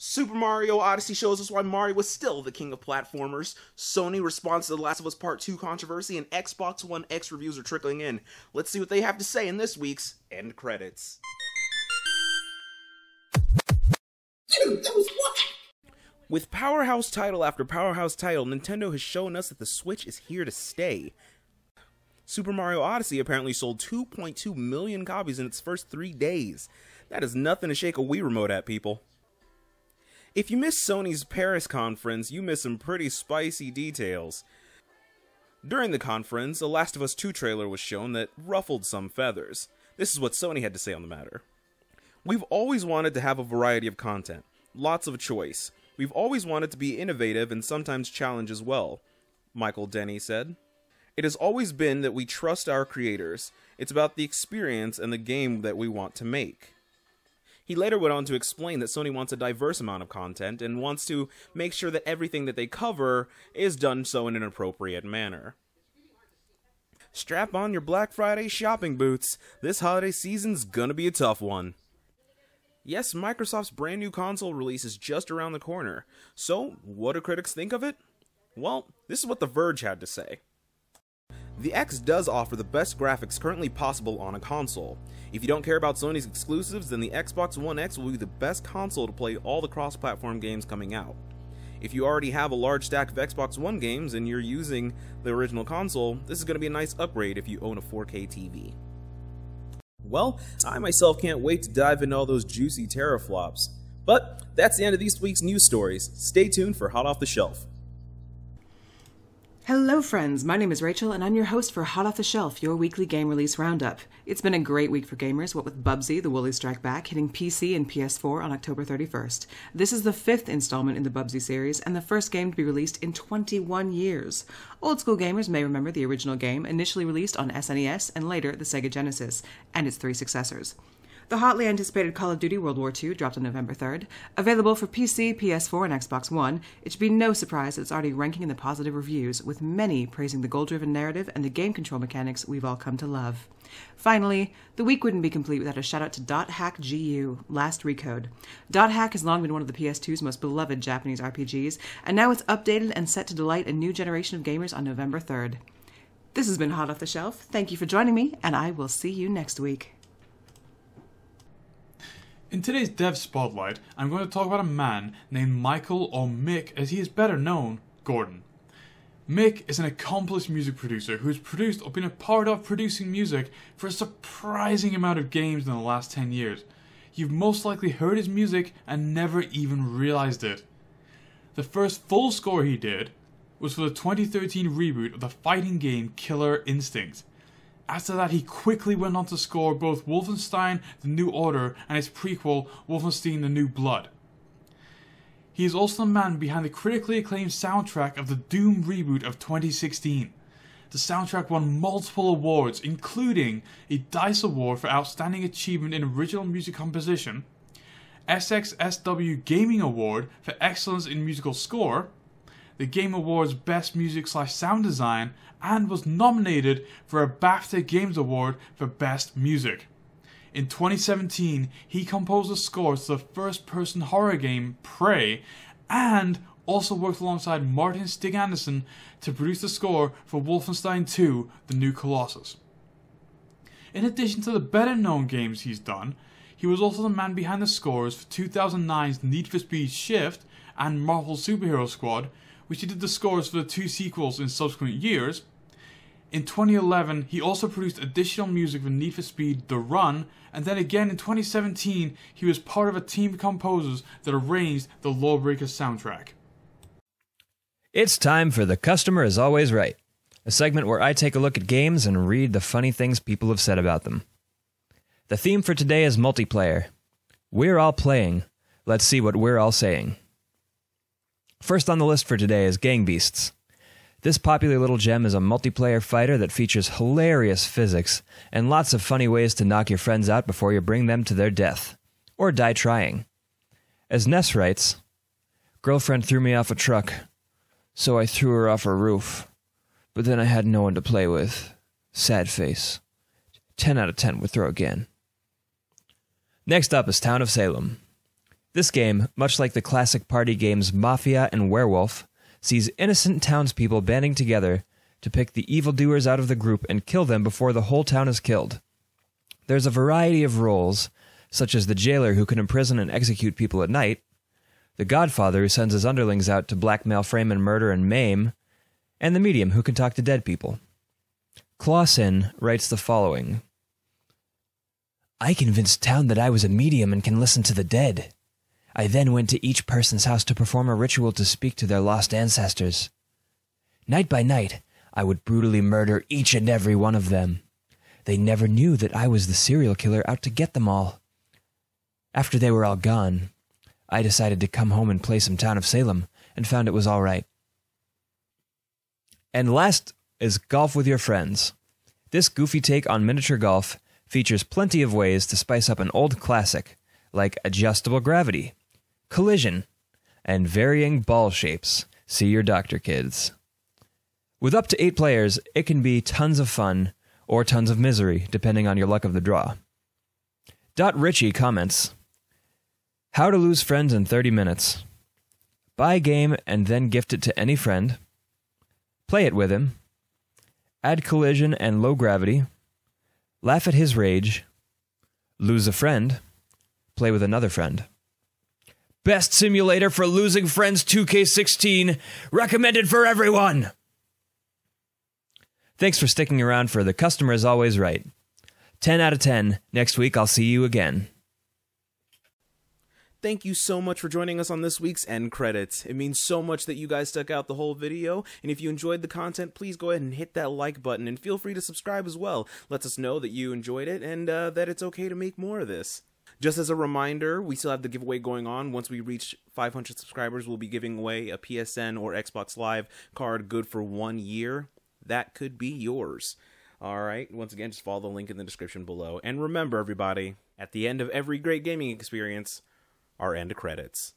Super Mario Odyssey shows us why Mario was still the king of platformers. Sony responds to The Last of Us Part 2 controversy, and Xbox One X reviews are trickling in. Let's see what they have to say in this week's End Credits. With powerhouse title after powerhouse title, Nintendo has shown us that the Switch is here to stay. Super Mario Odyssey apparently sold 2.2 million copies in its first 3 days. That is nothing to shake a Wii remote at, people. If you missed Sony's Paris conference, you missed some pretty spicy details. During the conference, a Last of Us 2 trailer was shown that ruffled some feathers. This is what Sony had to say on the matter. We've always wanted to have a variety of content, lots of choice. We've always wanted to be innovative and sometimes challenge as well, Michael Denny said. It has always been that we trust our creators. It's about the experience and the game that we want to make. He later went on to explain that Sony wants a diverse amount of content and wants to make sure that everything that they cover is done so in an appropriate manner. Strap on your Black Friday shopping boots. This holiday season's gonna be a tough one. Yes, Microsoft's brand new console release is just around the corner. So, what do critics think of it? Well, this is what The Verge had to say. The X does offer the best graphics currently possible on a console. If you don't care about Sony's exclusives, then the Xbox One X will be the best console to play all the cross-platform games coming out. If you already have a large stack of Xbox One games and you're using the original console, this is going to be a nice upgrade if you own a 4K TV. Well, I myself can't wait to dive into all those juicy teraflops. But that's the end of this week's news stories. Stay tuned for Hot Off the Shelf. Hello friends, my name is Rachel and I'm your host for Hot Off the Shelf, your weekly game release roundup. It's been a great week for gamers, what with Bubsy, the Woolies Strike Back, hitting PC and PS4 on October 31st. This is the 5th installment in the Bubsy series and the first game to be released in 21 years. Old school gamers may remember the original game, initially released on SNES and later the Sega Genesis, and its 3 successors. The hotly anticipated Call of Duty World War II dropped on November 3rd. Available for PC, PS4, and Xbox One, it should be no surprise that it's already ranking in the positive reviews, with many praising the goal-driven narrative and the game control mechanics we've all come to love. Finally, the week wouldn't be complete without a shout-out to .hack GU, Last Recode. .hack has long been one of the PS2's most beloved Japanese RPGs, and now it's updated and set to delight a new generation of gamers on November 3rd. This has been Hot Off the Shelf. Thank you for joining me, and I will see you next week. In today's Dev Spotlight, I'm going to talk about a man named Michael, or Mick as he is better known, Gordon. Mick is an accomplished music producer who has produced or been a part of producing music for a surprising amount of games in the last 10 years. You've most likely heard his music and never even realized it. The first full score he did was for the 2013 reboot of the fighting game Killer Instinct. After that, he quickly went on to score both Wolfenstein The New Order and its prequel, Wolfenstein The New Blood. He is also the man behind the critically acclaimed soundtrack of the Doom reboot of 2016. The soundtrack won multiple awards, including a DICE Award for Outstanding Achievement in Original Music Composition, SXSW Gaming Award for Excellence in Musical Score, the Game Awards Best Music/Sound Design, and was nominated for a BAFTA Games Award for Best Music. In 2017, he composed the scores to the first-person horror game Prey, and also worked alongside Martin Stig Anderson to produce the score for Wolfenstein 2: The New Colossus. In addition to the better-known games he's done, he was also the man behind the scores for 2009's Need for Speed Shift and Marvel Superhero Squad, which he did the scores for the 2 sequels in subsequent years. In 2011, he also produced additional music for Need for Speed The Run, and then again in 2017, he was part of a team of composers that arranged the Lawbreakers soundtrack. It's time for The Customer is Always Right, a segment where I take a look at games and read the funny things people have said about them. The theme for today is multiplayer. We're all playing. Let's see what we're all saying. First on the list for today is Gang Beasts. This popular little gem is a multiplayer fighter that features hilarious physics and lots of funny ways to knock your friends out before you bring them to their death, or die trying. As Ness writes, "Girlfriend threw me off a truck, so I threw her off a roof, but then I had no one to play with. Sad face. 10 out of 10 would throw again." Next up is Town of Salem. This game, much like the classic party games Mafia and Werewolf, sees innocent townspeople banding together to pick the evildoers out of the group and kill them before the whole town is killed. There's a variety of roles, such as the jailer who can imprison and execute people at night, the godfather who sends his underlings out to blackmail, frame, and murder and maim, and the medium who can talk to dead people. Clausen writes the following: I convinced town that I was a medium and can listen to the dead. I then went to each person's house to perform a ritual to speak to their lost ancestors. Night by night, I would brutally murder each and every one of them. They never knew that I was the serial killer out to get them all. After they were all gone, I decided to come home and play some Town of Salem, and found it was all right. And last is Golf with Your Friends. This goofy take on miniature golf features plenty of ways to spice up an old classic, like adjustable gravity, collision, and varying ball shapes. See your doctor, kids. With up to 8 players, it can be tons of fun, or tons of misery, depending on your luck of the draw. Richie comments, how to lose friends in 30 minutes. Buy a game and then gift it to any friend. Play it with him. Add collision and low gravity. Laugh at his rage. Lose a friend. Play with another friend. Best simulator for losing friends 2K16. Recommended for everyone! Thanks for sticking around for The Customer is Always Right. 10 out of 10. Next week I'll see you again. Thank you so much for joining us on this week's End Credits. It means so much that you guys stuck out the whole video, and if you enjoyed the content, please go ahead and hit that like button, and feel free to subscribe as well. Lets us know that you enjoyed it, and that it's okay to make more of this. Just as a reminder, we still have the giveaway going on. Once we reach 500 subscribers, we'll be giving away a PSN or Xbox Live card good for 1 year. That could be yours. Alright, once again, just follow the link in the description below. And remember, everybody, at the end of every great gaming experience, our end credits.